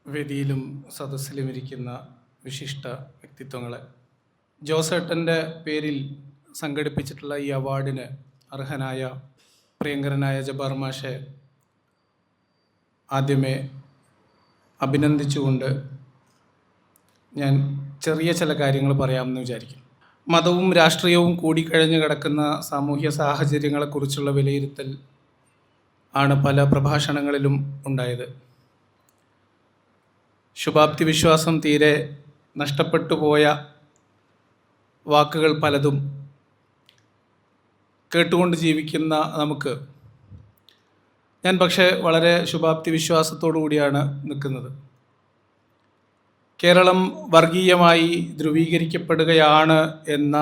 വേദിയിലും സദസ്സിലും ഇരിക്കുന്ന വിശിഷ്ട വ്യക്തിത്വങ്ങളെ, ജോസേട്ടൻ്റെ പേരിൽ സംഘടിപ്പിച്ചിട്ടുള്ള ഈ അവാർഡിന് അർഹനായ പ്രിയങ്കരനായ ജബ്ബാർ മാഷെ ആദ്യമേ അഭിനന്ദിച്ചുകൊണ്ട് ഞാൻ ചെറിയ ചില കാര്യങ്ങൾ പറയാമെന്ന് വിചാരിക്കും. മതവും രാഷ്ട്രീയവും കൂടിക്കഴിഞ്ഞ് കിടക്കുന്ന സാമൂഹ്യ സാഹചര്യങ്ങളെക്കുറിച്ചുള്ള വിലയിരുത്തൽ ആണ് പല പ്രഭാഷണങ്ങളിലും ഉണ്ടായത്. ശുഭാപ്തി വിശ്വാസം തീരെ നഷ്ടപ്പെട്ടു പോയ വാക്കുകൾ പലതും കേട്ടുകൊണ്ട് ജീവിക്കുന്ന നമുക്ക്, ഞാൻ പക്ഷേ വളരെ ശുഭാപ്തി വിശ്വാസത്തോടു കൂടിയാണ് നിൽക്കുന്നത്. കേരളം വർഗീയമായി ധ്രുവീകരിക്കപ്പെടുകയാണ് എന്ന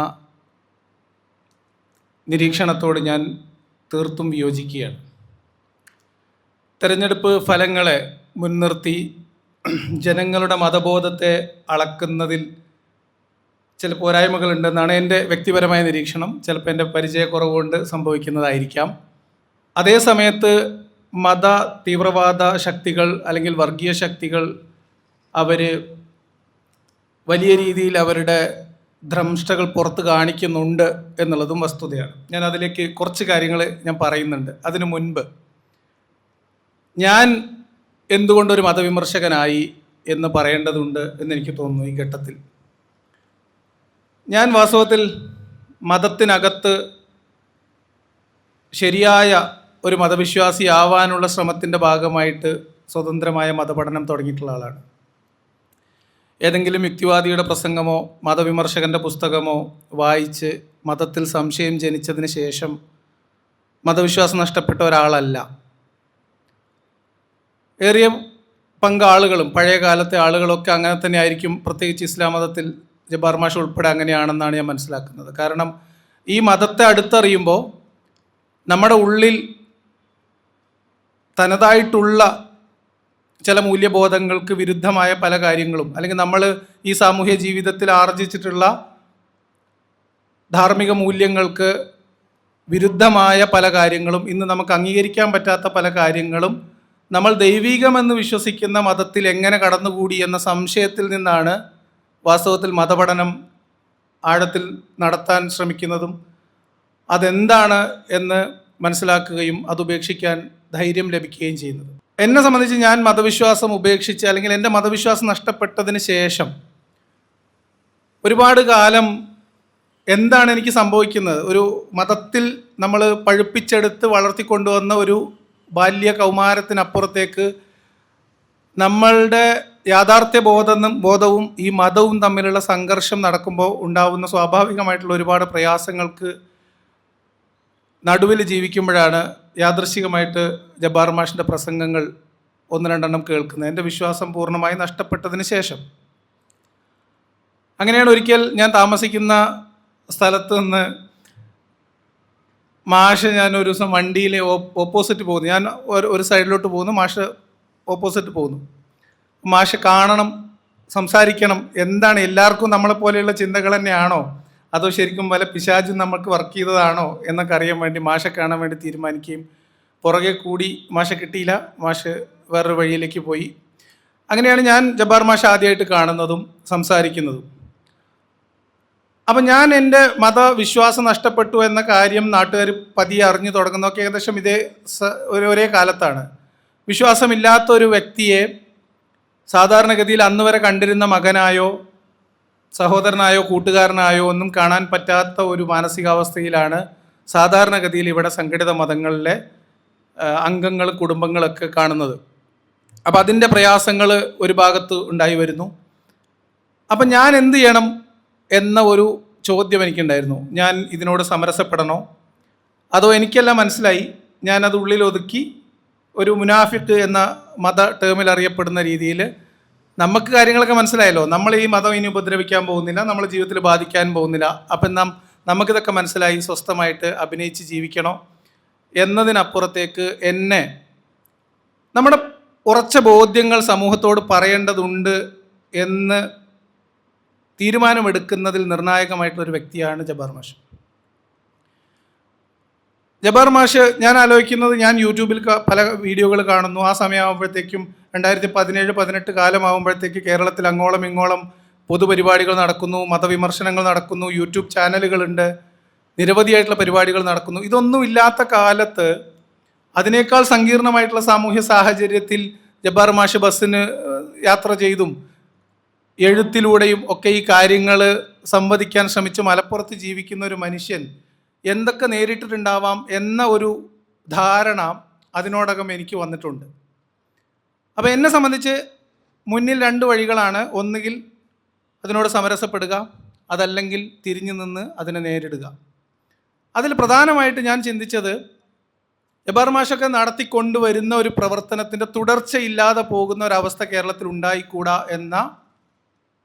നിരീക്ഷണത്തോട് ഞാൻ തീർത്തും വിയോജിക്കുകയാണ്. തെരഞ്ഞെടുപ്പ് ഫലങ്ങളെ മുൻനിർത്തി ജനങ്ങളുടെ മതബോധത്തെ അളക്കുന്നതിൽ ചില പോരായ്മകളുണ്ടെന്നാണ് എൻ്റെ വ്യക്തിപരമായ നിരീക്ഷണം. ചിലപ്പോൾ എൻ്റെ പരിചയക്കുറവുകൊണ്ട് സംഭവിക്കുന്നതായിരിക്കാം. അതേ സമയത്ത് മത തീവ്രവാദ ശക്തികൾ അല്ലെങ്കിൽ വർഗീയ ശക്തികൾ അവർ വലിയ രീതിയിൽ അവരുടെ ധ്രംഷ്ടകൾ പുറത്ത് കാണിക്കുന്നുണ്ട് എന്നുള്ളതും വസ്തുതയാണ്. ഞാൻ അതിലേക്ക് കുറച്ച് കാര്യങ്ങൾ ഞാൻ പറയുന്നുണ്ട്. അതിനു മുൻപ് ഞാൻ എന്തുകൊണ്ടൊരു മതവിമർശകനായി എന്ന് പറയേണ്ടതുണ്ട് എന്നെനിക്ക് തോന്നുന്നു. ഈ ഘട്ടത്തിൽ ഞാൻ വാസ്തവത്തിൽ മതത്തിനകത്ത് ശരിയായ ഒരു മതവിശ്വാസിയാവാനുള്ള ശ്രമത്തിൻ്റെ ഭാഗമായിട്ട് സ്വതന്ത്രമായ മതപഠനം തുടങ്ങിയിട്ടുള്ള ആളാണ്. ഏതെങ്കിലും യുക്തിവാദിയുടെ പ്രസംഗമോ മതവിമർശകൻ്റെ പുസ്തകമോ വായിച്ച് മതത്തിൽ സംശയം ജനിച്ചതിന് ശേഷം മതവിശ്വാസം നഷ്ടപ്പെട്ട ഒരാളല്ല. ഏറിയ പങ്കാളുകളും പഴയ കാലത്തെ ആളുകളൊക്കെ അങ്ങനെ തന്നെ ആയിരിക്കും. പ്രത്യേകിച്ച് ഇസ്ലാം മതത്തിൽ ജബ്ബാർ മാഷ് ഉൾപ്പെടെ അങ്ങനെയാണെന്നാണ് ഞാൻ മനസ്സിലാക്കുന്നത്. കാരണം ഈ മതത്തെ അടുത്തറിയുമ്പോൾ നമ്മുടെ ഉള്ളിൽ തനതായിട്ടുള്ള ചില മൂല്യബോധങ്ങൾക്ക് വിരുദ്ധമായ പല കാര്യങ്ങളും, അല്ലെങ്കിൽ നമ്മൾ ഈ സാമൂഹ്യ ജീവിതത്തിൽ ആർജിച്ചിട്ടുള്ള ധാർമ്മിക മൂല്യങ്ങൾക്ക് വിരുദ്ധമായ പല കാര്യങ്ങളും, ഇന്ന് നമുക്ക് അംഗീകരിക്കാൻ പറ്റാത്ത പല കാര്യങ്ങളും നമ്മൾ ദൈവികമെന്ന് വിശ്വസിക്കുന്ന മതത്തിൽ എങ്ങനെ കടന്നുകൂടി എന്ന സംശയത്തിൽ നിന്നാണ് വാസ്തവത്തിൽ മതപഠനം ആഴത്തിൽ നടത്താൻ ശ്രമിക്കുന്നതും അതെന്താണ് എന്ന് മനസ്സിലാക്കുകയും അതുപേക്ഷിക്കാൻ ധൈര്യം ലഭിക്കുകയും ചെയ്യുന്നത്. എന്നെ സംബന്ധിച്ച് ഞാൻ മതവിശ്വാസം ഉപേക്ഷിച്ച് അല്ലെങ്കിൽ എൻ്റെ മതവിശ്വാസം നഷ്ടപ്പെട്ടതിന് ശേഷം ഒരുപാട് കാലം എന്താണ് എനിക്ക് സംഭവിക്കുന്നത്, ഒരു മതത്തിൽ നമ്മൾ പഴുപ്പിച്ചെടുത്ത് വളർത്തിക്കൊണ്ടുവന്ന ഒരു ബാല്യ കൗമാരത്തിനപ്പുറത്തേക്ക് നമ്മളുടെ യാഥാർത്ഥ്യ ബോധവും ഈ മതവും തമ്മിലുള്ള സംഘർഷം നടക്കുമ്പോൾ ഉണ്ടാവുന്ന സ്വാഭാവികമായിട്ടുള്ള ഒരുപാട് പ്രയാസങ്ങൾക്ക് നടുവിൽ ജീവിക്കുമ്പോഴാണ് യാദൃശ്ചികമായിട്ട് ജബ്ബാർ മാഷിൻ്റെ പ്രസംഗങ്ങൾ ഒന്ന് രണ്ടെണ്ണം കേൾക്കുന്നത്, എൻ്റെ വിശ്വാസം പൂർണ്ണമായി നഷ്ടപ്പെട്ടതിന് ശേഷം. അങ്ങനെയാണ് ഒരിക്കൽ ഞാൻ താമസിക്കുന്ന സ്ഥലത്ത് നിന്ന് മാഷ്, ഞാൻ ഒരു ദിവസം വണ്ടിയിൽ ഓപ്പോസിറ്റ് പോകുന്നു, ഞാൻ ഒരു സൈഡിലോട്ട് പോകുന്നു, മാഷ് ഓപ്പോസിറ്റ് പോകുന്നു. മാഷ് കാണണം, സംസാരിക്കണം, എന്താണ് എല്ലാവർക്കും നമ്മളെപ്പോലെയുള്ള ചിന്തകൾ തന്നെയാണോ അതോ ശരിക്കും വല്ല പിശാചും നമുക്ക് വർക്ക് ചെയ്തതാണോ എന്നൊക്കെ അറിയാൻ വേണ്ടി മാഷെ കാണാൻ വേണ്ടി തീരുമാനിക്കുകയും പുറകെ കൂടി. മാഷെ കിട്ടിയില്ല, മാഷ് വേറൊരു വഴിയിലേക്ക് പോയി. അങ്ങനെയാണ് ഞാൻ ജബ്ബാർ മാഷ് ആദ്യമായിട്ട് കാണുന്നതും സംസാരിക്കുന്നതും. അപ്പം ഞാൻ എൻ്റെ മതവിശ്വാസം നഷ്ടപ്പെട്ടു എന്ന കാര്യം നാട്ടുകാർ പതിയെ അറിഞ്ഞു തുടങ്ങുന്നതൊക്കെ ഏകദേശം ഒരേ കാലത്താണ്. വിശ്വാസമില്ലാത്ത ഒരു വ്യക്തിയെ സാധാരണഗതിയിൽ അന്ന് വരെ കണ്ടിരുന്ന മകനായോ സഹോദരനായോ കൂട്ടുകാരനായോ ഒന്നും കാണാൻ പറ്റാത്ത ഒരു മാനസികാവസ്ഥയിലാണ് സാധാരണഗതിയിൽ ഇവിടെ സംഘടിത മതങ്ങളിലെ അംഗങ്ങൾ, കുടുംബങ്ങളൊക്കെ കാണുന്നത്. അപ്പം അതിൻ്റെ പ്രയാസങ്ങൾ ഒരു ഭാഗത്ത് ഉണ്ടായി വരുന്നു. അപ്പം ഞാൻ എന്ത് ചെയ്യണം എന്ന ഒരു ചോദ്യം എനിക്കുണ്ടായിരുന്നു. ഞാൻ ഇതിനോട് സമരസപ്പെടണോ അതോ എനിക്കെല്ലാം മനസ്സിലായി, ഞാനത് ഉള്ളിൽ ഒതുക്കി ഒരു മുനാഫിക്ക് എന്ന മത ടേമിൽ അറിയപ്പെടുന്ന രീതിയിൽ നമുക്ക് കാര്യങ്ങളൊക്കെ മനസ്സിലായല്ലോ, നമ്മൾ ഈ മതം ഇനി ഉപദ്രവിക്കാൻ പോകുന്നില്ല, നമ്മൾ ജീവിതത്തിൽ ബാധിക്കാൻ പോകുന്നില്ല, അപ്പം നമുക്കിതൊക്കെ മനസ്സിലായി, സ്വസ്ഥമായിട്ട് അഭിനയിച്ച് ജീവിക്കണോ എന്നതിനപ്പുറത്തേക്ക് എന്നെ നമ്മുടെ ഉറച്ച ബോധ്യങ്ങൾ സമൂഹത്തോട് പറയേണ്ടതുണ്ട് എന്ന് തീരുമാനമെടുക്കുന്നതിൽ നിർണായകമായിട്ടുള്ളൊരു വ്യക്തിയാണ് ജബ്ബാർ മാഷ്. ജബ്ബാർ മാഷ്, ഞാൻ ആലോചിക്കുന്നത്, ഞാൻ യൂട്യൂബിൽ പല വീഡിയോകൾ കാണുന്നു. ആ സമയമാകുമ്പോഴത്തേക്കും 2017-18 കാലമാകുമ്പോഴത്തേക്ക് കേരളത്തിൽ അങ്ങോളം ഇങ്ങോളം പൊതുപരിപാടികൾ നടക്കുന്നു, മതവിമർശനങ്ങൾ നടക്കുന്നു, യൂട്യൂബ് ചാനലുകളുണ്ട്, നിരവധിയായിട്ടുള്ള പരിപാടികൾ നടക്കുന്നു. ഇതൊന്നും ഇല്ലാത്ത കാലത്ത് അതിനേക്കാൾ സങ്കീർണമായിട്ടുള്ള സാമൂഹ്യ സാഹചര്യത്തിൽ ജബ്ബാർ മാഷ് ബസ്സിന് യാത്ര ചെയ്തും എഴുത്തിലൂടെയും ഒക്കെ ഈ കാര്യങ്ങൾ സംവദിക്കാൻ ശ്രമിച്ച് മലപ്പുറത്ത് ജീവിക്കുന്ന ഒരു മനുഷ്യൻ എന്തൊക്കെ നേരിട്ടിട്ടുണ്ടാവാം എന്ന ഒരു ധാരണ അതിനോടകം എനിക്ക് വന്നിട്ടുണ്ട്. അപ്പോൾ എന്നെ സംബന്ധിച്ച് മുന്നിൽ 2 വഴികളാണ്. ഒന്നുകിൽ അതിനോട് സമരസപ്പെടുക, അതല്ലെങ്കിൽ തിരിഞ്ഞു നിന്ന് അതിനെ നേരിടുക. അതിൽ പ്രധാനമായിട്ട് ഞാൻ ചിന്തിച്ചത്, ജബ്ബാർ മാഷൊക്കെ നടത്തിക്കൊണ്ടുവരുന്ന ഒരു പ്രവർത്തനത്തിൻ്റെ തുടർച്ചയില്ലാതെ പോകുന്ന ഒരവസ്ഥ കേരളത്തിൽ ഉണ്ടായിക്കൂടാ എന്ന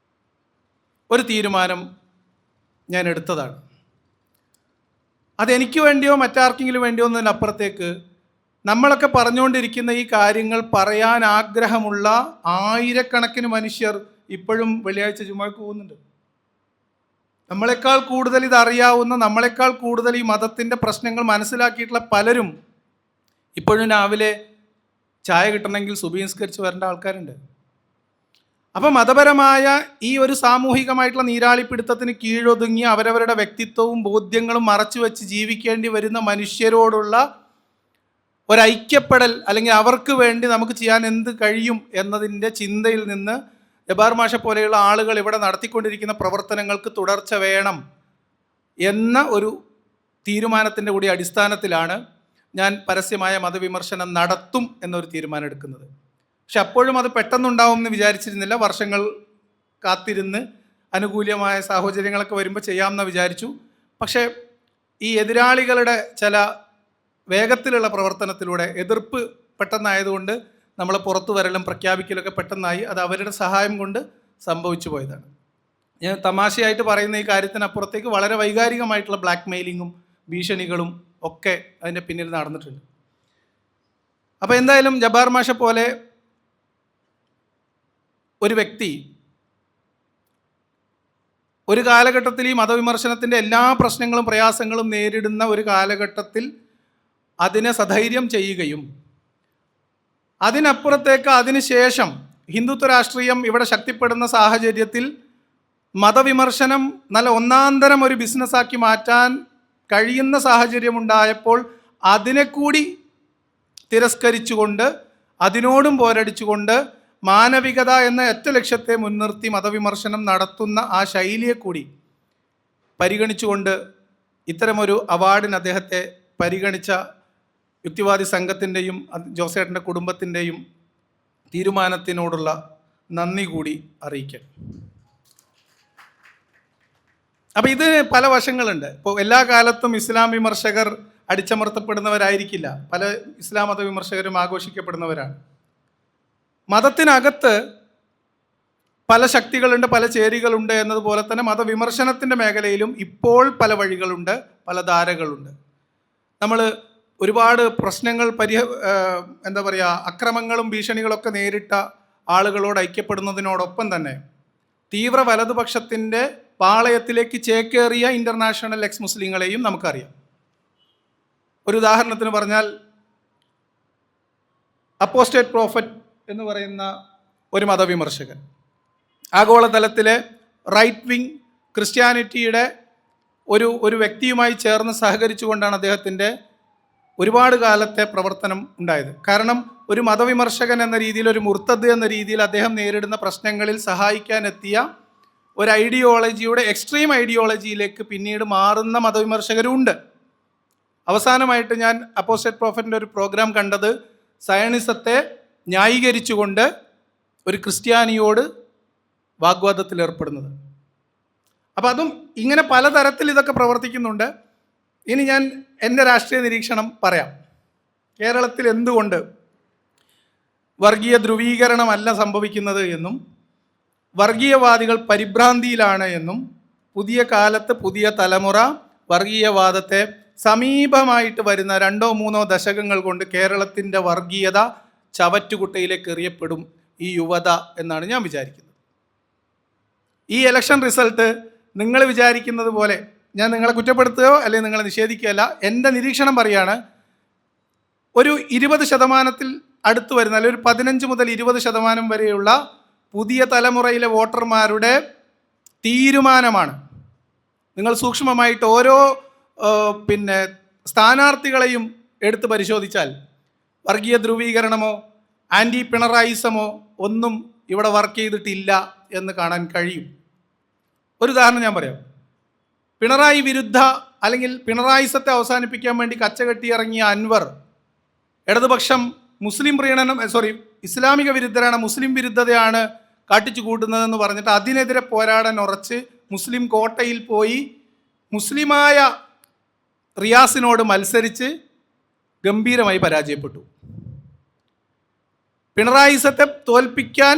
ഒരു തീരുമാനം ഞാൻ എടുത്തതാണ്. അതെനിക്ക് വേണ്ടിയോ മറ്റാർക്കെങ്കിലും വേണ്ടിയോ എന്നതിനപ്പുറത്തേക്ക് നമ്മളൊക്കെ പറഞ്ഞുകൊണ്ടിരിക്കുന്ന ഈ കാര്യങ്ങൾ പറയാൻ ആഗ്രഹമുള്ള ആയിരക്കണക്കിന് മനുഷ്യർ ഇപ്പോഴും വെള്ളിയാഴ്ച ജുമാക്ക് പോകുന്നുണ്ട്. നമ്മളെക്കാൾ കൂടുതൽ ഇതറിയാവുന്ന, നമ്മളെക്കാൾ കൂടുതൽ ഈ മതത്തിൻ്റെ പ്രശ്നങ്ങൾ മനസ്സിലാക്കിയിട്ടുള്ള പലരും ഇപ്പോഴും രാവിലെ ചായ കിട്ടണമെങ്കിൽ സുബഹി നിസ്കരിച്ച് വരേണ്ട ആൾക്കാരുണ്ട്. അപ്പം മതപരമായ ഈ ഒരു സാമൂഹികമായിട്ടുള്ള നീരാളിപ്പിടുത്തത്തിന് കീഴൊതുങ്ങി അവരവരുടെ വ്യക്തിത്വവും ബോധ്യങ്ങളും മറച്ചു വെച്ച് ജീവിക്കേണ്ടി വരുന്ന മനുഷ്യരോടുള്ള ഒരൈക്യപ്പെടൽ, അല്ലെങ്കിൽ അവർക്ക് വേണ്ടി നമുക്ക് ചെയ്യാൻ എന്ത് കഴിയും എന്നതിൻ്റെ ചിന്തയിൽ നിന്ന് ജബ്ബാർ മാഷെ പോലെയുള്ള ആളുകൾ ഇവിടെ നടത്തിക്കൊണ്ടിരിക്കുന്ന പ്രവർത്തനങ്ങൾക്ക് തുടർച്ച വേണം എന്ന ഒരു തീരുമാനത്തിൻ്റെ കൂടി അടിസ്ഥാനത്തിലാണ് ഞാൻ പരസ്യമായ മതവിമർശനം നടത്തും എന്നൊരു തീരുമാനം എടുക്കുന്നത്. പക്ഷെ അപ്പോഴും അത് പെട്ടെന്നുണ്ടാവും എന്ന് വിചാരിച്ചിരുന്നില്ല. വർഷങ്ങൾ കാത്തിരുന്ന് അനുകൂലമായ സാഹചര്യങ്ങളൊക്കെ വരുമ്പോൾ ചെയ്യാമെന്ന് വിചാരിച്ചു. പക്ഷേ ഈ എതിരാളികളുടെ ചില വേഗത്തിലുള്ള പ്രവർത്തനത്തിലൂടെ എതിർപ്പ് പെട്ടെന്നായതുകൊണ്ട് നമ്മളെ പുറത്തു വരലും പ്രഖ്യാപിക്കലൊക്കെ പെട്ടെന്നായി. അത് അവരുടെ സഹായം കൊണ്ട് സംഭവിച്ചു പോയതാണ്. ഞാൻ തമാശയായിട്ട് പറയുന്ന ഈ കാര്യത്തിനപ്പുറത്തേക്ക് വളരെ വൈകാരികമായിട്ടുള്ള ബ്ലാക്ക് മെയിലിങ്ങും ഭീഷണികളും ഒക്കെ അതിൻ്റെ പിന്നിൽ നടന്നിട്ടുണ്ട്. അപ്പോൾ എന്തായാലും ജബ്ബാർ മാഷെ പോലെ ഒരു വ്യക്തി ഒരു കാലഘട്ടത്തിൽ ഈ മതവിമർശനത്തിൻ്റെ എല്ലാ പ്രശ്നങ്ങളും പ്രയാസങ്ങളും നേരിടുന്ന ഒരു കാലഘട്ടത്തിൽ അതിനെ സധൈര്യം ചെയ്യുകയും അതിനപ്പുറത്തേക്ക് അതിനുശേഷം ഹിന്ദുത്വ രാഷ്ട്രീയം ഇവിടെ ശക്തിപ്പെടുന്ന സാഹചര്യത്തിൽ മതവിമർശനം നല്ല ഒന്നാന്തരം ഒരു ബിസിനസ്സാക്കി മാറ്റാൻ കഴിയുന്ന സാഹചര്യമുണ്ടായപ്പോൾ അതിനെ കൂടി തിരസ്കരിച്ചുകൊണ്ട്, അതിനോടും പോരടിച്ചുകൊണ്ട്, മാനവികത എന്ന ഒറ്റ ലക്ഷ്യത്തെ മുൻനിർത്തി മതവിമർശനം നടത്തുന്ന ആ ശൈലിയെ കൂടി പരിഗണിച്ചുകൊണ്ട് ഇത്തരമൊരു അവാർഡിന് അദ്ദേഹത്തെ പരിഗണിച്ച യുക്തിവാദി സംഘത്തിൻ്റെയും ജോസേട്ടൻ്റെ കുടുംബത്തിൻ്റെയും തീരുമാനത്തിനോടുള്ള നന്ദി കൂടി അറിയിക്കാം. അപ്പോൾ ഇത് പല വശങ്ങളുണ്ട്. ഇപ്പോൾ എല്ലാ കാലത്തും ഇസ്ലാം വിമർശകർ അടിച്ചമർത്തപ്പെടുന്നവരായിരിക്കില്ല. പല ഇസ്ലാം മത വിമർശകരും ആഘോഷിക്കപ്പെടുന്നവരാണ്. മതത്തിനകത്ത് പല ശക്തികളുണ്ട്, പല ചേരികളുണ്ട് എന്നതുപോലെ തന്നെ മതവിമർശനത്തിൻ്റെ മേഖലയിലും ഇപ്പോൾ പല വഴികളുണ്ട്, പല ധാരകളുണ്ട്. നമ്മൾ ഒരുപാട് പ്രശ്നങ്ങൾ അക്രമങ്ങളും ഭീഷണികളൊക്കെ നേരിട്ട ആളുകളോട് ഐക്യപ്പെടുന്നതിനോടൊപ്പം തന്നെ തീവ്ര വലതുപക്ഷത്തിൻ്റെ പാളയത്തിലേക്ക് ചേക്കേറിയ ഇൻ്റർനാഷണൽ എക്സ് മുസ്ലിങ്ങളെയും നമുക്കറിയാം. ഒരു ഉദാഹരണത്തിന് പറഞ്ഞാൽ, അപ്പോസ്റ്റേറ്റ് പ്രോഫറ്റ് എന്ന് പറയുന്ന ഒരു മതവിമർശകൻ ആഗോളതലത്തിലെ റൈറ്റ് വിങ് ക്രിസ്ത്യാനിറ്റിയുടെ ഒരു വ്യക്തിയുമായി ചേർന്ന് സഹകരിച്ചുകൊണ്ടാണ് അദ്ദേഹത്തിൻ്റെ ഒരുപാട് കാലത്തെ പ്രവർത്തനം ഉണ്ടായത്. കാരണം ഒരു മതവിമർശകൻ എന്ന രീതിയിൽ, ഒരു മുർത്തദ് എന്ന രീതിയിൽ അദ്ദേഹം നേരിടുന്ന പ്രശ്നങ്ങളിൽ സഹായിക്കാനെത്തിയ ഒരു ഐഡിയോളജിയുടെ എക്സ്ട്രീം ഐഡിയോളജിയിലേക്ക് പിന്നീട് മാറുന്ന മതവിമർശകരുണ്ട്. അവസാനമായിട്ട് ഞാൻ അപ്പോസ്റ്റേറ്റ് പ്രോഫറ്റിൻ്റെ ഒരു പ്രോഗ്രാം കണ്ടത് സയണിസത്തെ ന്യായീകരിച്ചുകൊണ്ട് ഒരു ക്രിസ്ത്യാനിയോട് വാഗ്വാദത്തിൽ ഏർപ്പെടുന്നത്. അപ്പം അതും ഇങ്ങനെ പലതരത്തിൽ ഇതൊക്കെ പ്രവർത്തിക്കുന്നുണ്ട്. ഇനി ഞാൻ എൻ്റെ രാഷ്ട്രീയ നിരീക്ഷണം പറയാം. കേരളത്തിൽ എന്തുകൊണ്ട് വർഗീയ ധ്രുവീകരണമല്ല സംഭവിക്കുന്നത് എന്നും വർഗീയവാദികൾ പരിഭ്രാന്തിയിലാണ് എന്നും പുതിയ കാലത്ത് പുതിയ തലമുറ വർഗീയവാദത്തെ സമീപമായിട്ട് വരുന്ന 2-3 ദശകങ്ങൾ കൊണ്ട് കേരളത്തിൻ്റെ വർഗീയത ചവറ്റുകുട്ടയിലേക്ക് എറിയപ്പെടും ഈ യുവത എന്നാണ് ഞാൻ വിചാരിക്കുന്നത്. ഈ ഇലക്ഷൻ റിസൾട്ട് നിങ്ങൾ വിചാരിക്കുന്നത് പോലെ ഞാൻ നിങ്ങളെ കുറ്റപ്പെടുത്തുകയോ അല്ലെങ്കിൽ നിങ്ങളെ നിഷേധിക്കുകയല്ല, എൻ്റെ നിരീക്ഷണം പറയാണ്. ഒരു 20% അടുത്ത് വരുന്ന, അല്ലെങ്കിൽ ഒരു 15 മുതൽ 20% വരെയുള്ള പുതിയ തലമുറയിലെ വോട്ടർമാരുടെ തീരുമാനമാണ്. നിങ്ങൾ സൂക്ഷ്മമായിട്ട് ഓരോ സ്ഥാനാർത്ഥികളെയും എടുത്ത് പരിശോധിച്ചാൽ വർഗീയ ധ്രുവീകരണമോ ആൻറ്റി പിണറായിസമോ ഒന്നും ഇവിടെ വർക്ക് ചെയ്തിട്ടില്ല എന്ന് കാണാൻ കഴിയും. ഒരു ഉദാഹരണം ഞാൻ പറയാം. പിണറായി വിരുദ്ധ അല്ലെങ്കിൽ പിണറായിസത്തെ അവസാനിപ്പിക്കാൻ വേണ്ടി കച്ചകെട്ടി ഇറങ്ങിയ അൻവർ ഇടതുപക്ഷം മുസ്ലിം പ്രീണനം ഇസ്ലാമിക വിരുദ്ധരാണ്, മുസ്ലിം വിരുദ്ധതയാണ് കാട്ടിച്ചു കൂട്ടുന്നതെന്ന് പറഞ്ഞിട്ട് അതിനെതിരെ പോരാടാൻ ഉറച്ച് മുസ്ലിം കോട്ടയിൽ പോയി മുസ്ലിമായ റിയാസിനോട് മത്സരിച്ച് ഗംഭീരമായി പരാജയപ്പെട്ടു. പിണറായിസത്തെ തോൽപ്പിക്കാൻ,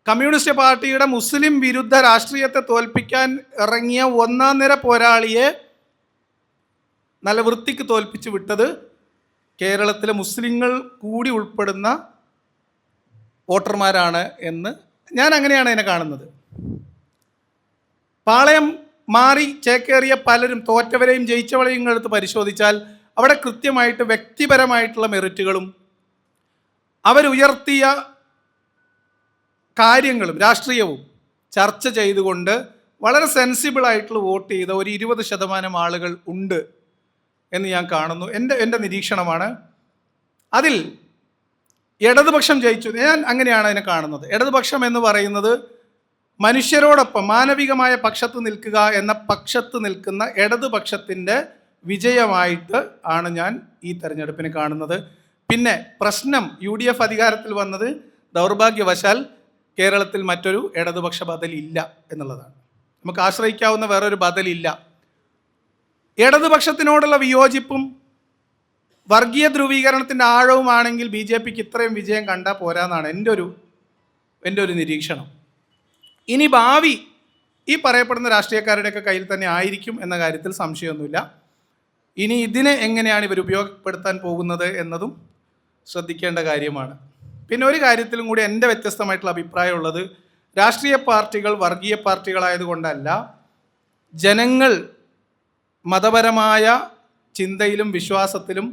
കമ്മ്യൂണിസ്റ്റ് പാർട്ടിയുടെ മുസ്ലിം വിരുദ്ധ രാഷ്ട്രീയത്തെ തോൽപ്പിക്കാൻ ഇറങ്ങിയ ഒന്നാം നിര പോരാളിയെ നല്ല വൃത്തിക്ക് തോൽപ്പിച്ചു വിട്ടത് കേരളത്തിലെ മുസ്ലിങ്ങൾ കൂടി ഉൾപ്പെടുന്ന വോട്ടർമാരാണ് എന്ന് ഞാൻ അങ്ങനെയാണ് അതിനെ കാണുന്നത്. പാളയം മാറി ചേക്കേറിയ പലരും, തോറ്റവരെയും ജയിച്ചവരെയും എടുത്ത് പരിശോധിച്ചാൽ അവിടെ കൃത്യമായിട്ട് വ്യക്തിപരമായിട്ടുള്ള മെറിറ്റുകളും അവരുയർത്തിയ കാര്യങ്ങളും രാഷ്ട്രീയവും ചർച്ച ചെയ്തുകൊണ്ട് വളരെ സെൻസിബിളായിട്ടുള്ള വോട്ട് ചെയ്ത ഒരു 20% ആളുകൾ ഉണ്ട് എന്ന് ഞാൻ കാണുന്നു. എൻ്റെ നിരീക്ഷണമാണ്. അതിൽ ഇടതുപക്ഷം ജയിച്ചു. ഞാൻ അങ്ങനെയാണ് അതിനെ കാണുന്നത്. ഇടതുപക്ഷം എന്ന് പറയുന്നത് മനുഷ്യരോടൊപ്പം മാനവികമായ പക്ഷത്ത് നിൽക്കുക എന്ന പക്ഷത്ത് നിൽക്കുന്ന ഇടതുപക്ഷത്തിൻ്റെ വിജയമായിട്ട് ആണ് ഞാൻ ഈ തെരഞ്ഞെടുപ്പിനെ കാണുന്നത്. പിന്നെ പ്രശ്നം UDF അധികാരത്തിൽ വന്നത് ദൗർഭാഗ്യവശാൽ കേരളത്തിൽ മറ്റൊരു ഇടതുപക്ഷ ബദലില്ല എന്നുള്ളതാണ്. നമുക്ക് ആശ്രയിക്കാവുന്ന വേറൊരു ബദലില്ല. ഇടതുപക്ഷത്തിനോടുള്ള വിയോജിപ്പും വർഗീയ ധ്രുവീകരണത്തിൻ്റെ ആഴവുമാണെങ്കിൽ BJPക്ക് ഇത്രയും വിജയം കണ്ടാൽ പോരാന്നാണ് എൻ്റെ ഒരു നിരീക്ഷണം. ഇനി ഭാവി ഈ പറയപ്പെടുന്ന രാഷ്ട്രീയക്കാരുടെയൊക്കെ കയ്യിൽ തന്നെ ആയിരിക്കും എന്ന കാര്യത്തിൽ സംശയമൊന്നുമില്ല. ഇനി ഇതിനെ എങ്ങനെയാണ് ഇവർ ഉപയോഗപ്പെടുത്താൻ പോകുന്നത് എന്നതും ശ്രദ്ധിക്കേണ്ട കാര്യമാണ്. പിന്നെ ഒരു കാര്യത്തിലും കൂടി എൻ്റെ വ്യത്യസ്തമായിട്ടുള്ള അഭിപ്രായമുള്ളത്, രാഷ്ട്രീയ പാർട്ടികൾ വർഗീയ പാർട്ടികളായതുകൊണ്ടല്ല, ജനങ്ങൾ മതപരമായ ചിന്തയിലും വിശ്വാസത്തിലും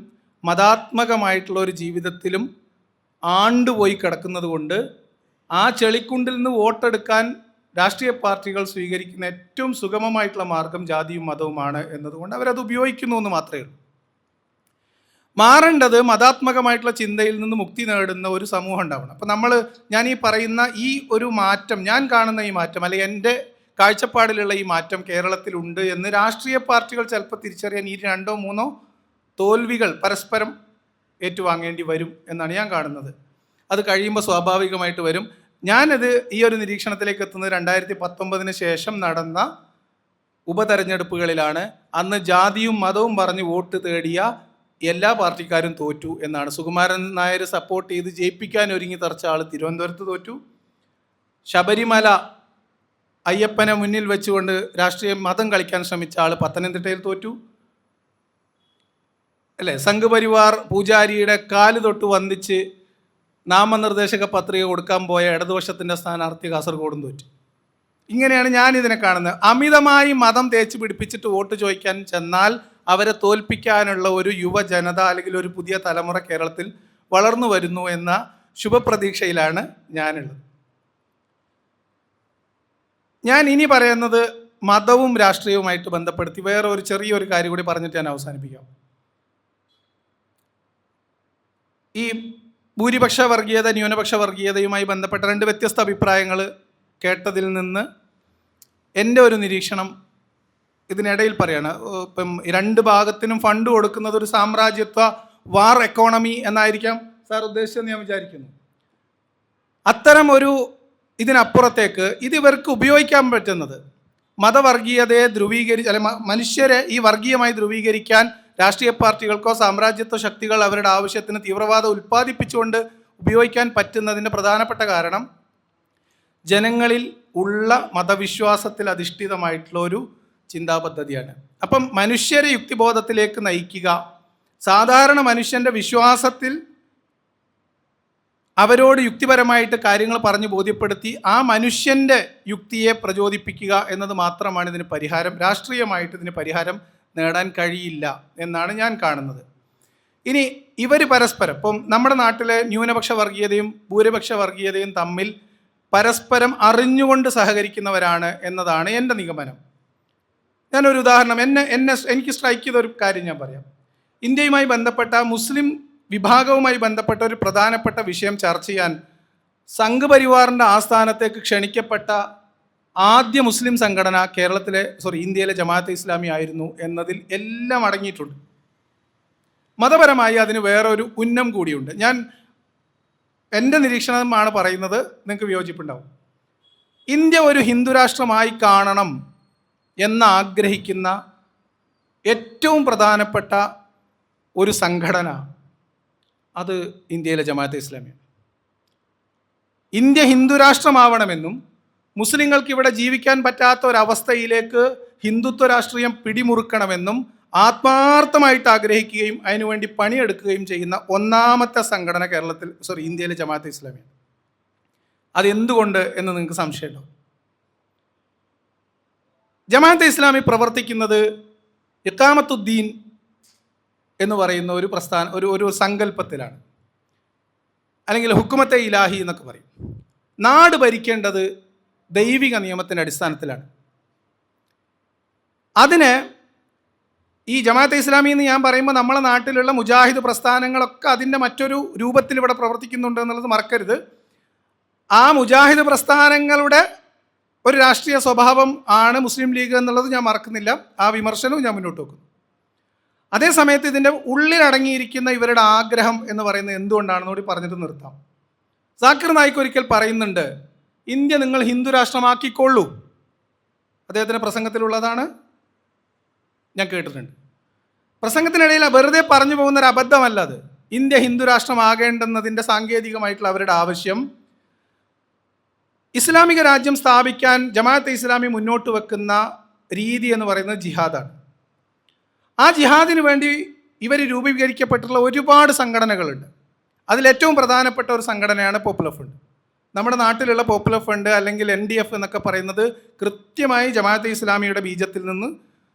മതാത്മകമായിട്ടുള്ള ഒരു ജീവിതത്തിലും ആണ്ടുപോയി കിടക്കുന്നത് കൊണ്ട് ആ ചെളിക്കുണ്ടിൽ നിന്ന് വോട്ടെടുക്കാൻ രാഷ്ട്രീയ പാർട്ടികൾ സ്വീകരിക്കുന്ന ഏറ്റവും സുഗമമായിട്ടുള്ള മാർഗം ജാതിയും മതവുമാണ് എന്നതുകൊണ്ട് അവരത് ഉപയോഗിക്കുന്നു എന്ന് മാത്രമേ ഉള്ളൂ. മാറേണ്ടത് മതാത്മകമായിട്ടുള്ള ചിന്തയിൽ നിന്ന് മുക്തി നേടുന്ന ഒരു സമൂഹം ഉണ്ടാവണം. അപ്പം ഞാൻ ഈ പറയുന്ന ഈ ഒരു മാറ്റം, ഞാൻ കാണുന്ന ഈ മാറ്റം, അല്ലെങ്കിൽ എൻ്റെ കാഴ്ചപ്പാടിലുള്ള ഈ മാറ്റം കേരളത്തിലുണ്ട് എന്ന് രാഷ്ട്രീയ പാർട്ടികൾ ചിലപ്പോൾ തിരിച്ചറിയാൻ ഈ 2-3 തോൽവികൾ പരസ്പരം ഏറ്റുവാങ്ങേണ്ടി വരും എന്നാണ് ഞാൻ കാണുന്നത്. അത് കഴിയുമ്പോൾ സ്വാഭാവികമായിട്ട് വരും. ഞാനത് ഈ ഒരു നിരീക്ഷണത്തിലേക്ക് എത്തുന്നത് 2019 ശേഷം നടന്ന ഉപതെരഞ്ഞെടുപ്പുകളിലാണ്. അന്ന് ജാതിയും മതവും പറഞ്ഞ് വോട്ട് തേടിയ എല്ലാ പാർട്ടിക്കാരും തോറ്റു എന്നാണ്. സുകുമാരൻ നായർ സപ്പോർട്ട് ചെയ്ത് ജയിപ്പിക്കാൻ ഒരുങ്ങി തറച്ച ആൾ തിരുവനന്തപുരത്ത് തോറ്റു. ശബരിമല അയ്യപ്പനെ മുന്നിൽ വെച്ചുകൊണ്ട് രാഷ്ട്രീയ മതം കളിക്കാൻ ശ്രമിച്ച ആൾ പത്തനംതിട്ടയിൽ തോറ്റു അല്ലേ. സംഘപരിവാർ പൂജാരിയുടെ കാല് തൊട്ട് വന്ദിച്ച് നാമനിർദ്ദേശക പത്രിക കൊടുക്കാൻ പോയ ഇടതുപക്ഷത്തിൻ്റെ സ്ഥാനാർത്ഥി കാസർഗോഡും തോറ്റു. ഇങ്ങനെയാണ് ഞാനിതിനെ കാണുന്നത്. അമിതമായി മതം തേച്ച് പിടിപ്പിച്ചിട്ട് വോട്ട് ചോദിക്കാൻ ചെന്നാൽ അവരെ തോൽപ്പിക്കാനുള്ള ഒരു യുവജനത അല്ലെങ്കിൽ ഒരു പുതിയ തലമുറ കേരളത്തിൽ വളർന്നു വരുന്നു എന്ന ശുഭപ്രതീക്ഷയിലാണ് ഞാനുള്ളത്. ഞാൻ ഇനി പറയുന്നത് മതവും രാഷ്ട്രീയവുമായിട്ട് ബന്ധപ്പെടുത്തി വേറെ ഒരു ചെറിയൊരു കാര്യം കൂടി പറഞ്ഞിട്ട് ഞാൻ അവസാനിപ്പിക്കാം. ഈ ഭൂരിപക്ഷ വർഗീയത ന്യൂനപക്ഷ വർഗീയതയുമായി ബന്ധപ്പെട്ട 2 വ്യത്യസ്ത അഭിപ്രായങ്ങൾ കേട്ടതിൽ നിന്ന് എൻ്റെ ഒരു നിരീക്ഷണം ഇതിനിടയിൽ പറയാണ്. ഇപ്പം 2 ഭാഗത്തിനും ഫണ്ട് കൊടുക്കുന്നത് ഒരു സാമ്രാജ്യത്വ വാർ എക്കോണമി എന്നായിരിക്കാം സാർ ഉദ്ദേശിച്ചെന്ന് ഞാൻ വിചാരിക്കുന്നു. അത്തരം ഒരു ഇതിനപ്പുറത്തേക്ക് ഇതിവർക്ക് ഉപയോഗിക്കാൻ പറ്റുന്നത് മതവർഗീയതയെ മനുഷ്യരെ ഈ വർഗീയമായി ധ്രുവീകരിക്കാൻ രാഷ്ട്രീയ പാർട്ടികൾക്കോ സാമ്രാജ്യത്വ ശക്തികൾ അവരുടെ ആവശ്യത്തിന് തീവ്രവാദം ഉൽപ്പാദിപ്പിച്ചുകൊണ്ട് ഉപയോഗിക്കാൻ പറ്റുന്നതിൻ്റെ പ്രധാനപ്പെട്ട കാരണം ജനങ്ങളിൽ ഉള്ള മതവിശ്വാസത്തിൽ അധിഷ്ഠിതമായിട്ടുള്ള ഒരു ചിന്താ പദ്ധതിയാണ്. അപ്പം മനുഷ്യരെ യുക്തിബോധത്തിലേക്ക് നയിക്കുക, സാധാരണ മനുഷ്യൻ്റെ വിശ്വാസത്തിൽ അവരോട് യുക്തിപരമായിട്ട് കാര്യങ്ങൾ പറഞ്ഞ് ബോധ്യപ്പെടുത്തി ആ മനുഷ്യൻ്റെ യുക്തിയെ പ്രചോദിപ്പിക്കുക എന്നത് മാത്രമാണ് ഇതിന് പരിഹാരം. രാഷ്ട്രീയമായിട്ട് ഇതിന് പരിഹാരം നേടാൻ കഴിയില്ല എന്നാണ് ഞാൻ കാണുന്നത്. ഇനി ഇവർ പരസ്പരം, ഇപ്പം നമ്മുടെ നാട്ടിലെ ന്യൂനപക്ഷ വർഗീയതയും ഭൂരിപക്ഷ വർഗീയതയും തമ്മിൽ പരസ്പരം അറിഞ്ഞുകൊണ്ട് സഹകരിക്കുന്നവരാണ് എന്നതാണ് എൻ്റെ നിഗമനം. ഞാനൊരു ഉദാഹരണം, എനിക്ക് സ്ട്രൈക്ക് ചെയ്ത ഒരു കാര്യം ഞാൻ പറയാം. ഇന്ത്യയുമായി ബന്ധപ്പെട്ട മുസ്ലിം വിഭാഗവുമായി ബന്ധപ്പെട്ട ഒരു പ്രധാനപ്പെട്ട വിഷയം ചർച്ച ചെയ്യാൻ സംഘപരിവാറിൻ്റെ ആസ്ഥാനത്തേക്ക് ക്ഷണിക്കപ്പെട്ട ആദ്യ മുസ്ലിം സംഘടന ഇന്ത്യയിലെ ജമാഅത്തെ ഇസ്ലാമി ആയിരുന്നു എന്നതിൽ എല്ലാം അടങ്ങിയിട്ടുണ്ട്. മതപരമായി അതിന് വേറൊരു ഉന്നം കൂടിയുണ്ട്. എൻ്റെ നിരീക്ഷണമാണ് പറയുന്നത്, നിങ്ങൾക്ക് വിയോജിപ്പുണ്ടാവും. ഇന്ത്യ ഒരു ഹിന്ദുരാഷ്ട്രമായി കാണണം എന്നാഗ്രഹിക്കുന്ന ഏറ്റവും പ്രധാനപ്പെട്ട ഒരു സംഘടന അത് ഇന്ത്യയിലെ ജമാഅത്തെ ഇസ്ലാമിയാണ്. ഇന്ത്യ ഹിന്ദുരാഷ്ട്രമാവണമെന്നും മുസ്ലിങ്ങൾക്ക് ഇവിടെ ജീവിക്കാൻ പറ്റാത്ത ഒരവസ്ഥയിലേക്ക് ഹിന്ദുത്വ രാഷ്ട്രീയം പിടിമുറുക്കണമെന്നും ആത്മാർത്ഥമായിട്ട് ആഗ്രഹിക്കുകയും അതിനുവേണ്ടി പണിയെടുക്കുകയും ചെയ്യുന്ന ഒന്നാമത്തെ സംഘടന ഇന്ത്യയിലെ ജമാഅത്തെ ഇസ്ലാമിയാണ്. അതെന്തുകൊണ്ട് എന്ന് നിങ്ങൾക്ക് സംശയമുണ്ടോ? ജമാഅത്തെ ഇസ്ലാമി പ്രവർത്തിക്കുന്നത് ഇഖാമത്തുദ്ദീൻ എന്ന് പറയുന്ന ഒരു സങ്കല്പത്തിലാണ്, അല്ലെങ്കിൽ ഹുക്കുമത്തെ ഇലാഹി എന്നൊക്കെ പറയും. നാട് ഭരിക്കേണ്ടത് ദൈവിക നിയമത്തിൻ്റെ അടിസ്ഥാനത്തിലാണ്. അതിന് ഈ ജമാഅത്തെ ഇസ്ലാമി എന്ന് ഞാൻ പറയുമ്പോൾ നമ്മളെ നാട്ടിലുള്ള മുജാഹിദ് പ്രസ്ഥാനങ്ങളൊക്കെ അതിൻ്റെ മറ്റൊരു രൂപത്തിൽ ഇവിടെ പ്രവർത്തിക്കുന്നുണ്ട് എന്നുള്ളത് മറക്കരുത്. ആ മുജാഹിദ് പ്രസ്ഥാനങ്ങളുടെ ഒരു രാഷ്ട്രീയ സ്വഭാവം ആണ് മുസ്ലിം ലീഗ് എന്നുള്ളത് ഞാൻ മറക്കുന്നില്ല. ആ വിമർശനവും ഞാൻ മുന്നോട്ട് വെക്കുന്നു. അതേസമയത്ത് ഇതിൻ്റെ ഉള്ളിലടങ്ങിയിരിക്കുന്ന ഇവരുടെ ആഗ്രഹം എന്ന് പറയുന്നത് എന്തുകൊണ്ടാണെന്ന് കൂടി പറഞ്ഞിട്ട് നിർത്താം. സാക്കിർ നായിക്ക് ഒരിക്കൽ പറയുന്നുണ്ട്, ഇന്ത്യ നിങ്ങൾ ഹിന്ദു രാഷ്ട്രമാക്കിക്കൊള്ളൂ. അദ്ദേഹത്തിൻ്റെ പ്രസംഗത്തിലുള്ളതാണ്, ഞാൻ കേട്ടിട്ടുണ്ട്. പ്രസംഗത്തിനിടയിൽ വെറുതെ പറഞ്ഞു പോകുന്ന ഒരു അബദ്ധമല്ല അത്. ഇന്ത്യ ഹിന്ദു രാഷ്ട്രമാകേണ്ടുന്നതിൻ്റെ സാങ്കേതികമായിട്ടുള്ള അവരുടെ ആവശ്യം, ഇസ്ലാമിക രാജ്യം സ്ഥാപിക്കാൻ ജമാഅത്തെ ഇസ്ലാമി മുന്നോട്ട് വെക്കുന്ന രീതി എന്ന് പറയുന്നത് ജിഹാദാണ്. ആ ജിഹാദിന് വേണ്ടി ഇവർ രൂപീകരിക്കപ്പെട്ടിട്ടുള്ള ഒരുപാട് സംഘടനകളുണ്ട്. അതിലേറ്റവും പ്രധാനപ്പെട്ട ഒരു സംഘടനയാണ് പോപ്പുലർ ഫ്രണ്ട്. നമ്മുടെ നാട്ടിലുള്ള പോപ്പുലർ ഫ്രണ്ട് അല്ലെങ്കിൽ NDF എന്നൊക്കെ പറയുന്നത് കൃത്യമായി ജമാഅത്തെ ഇസ്ലാമിയുടെ ബീജത്തിൽ നിന്ന്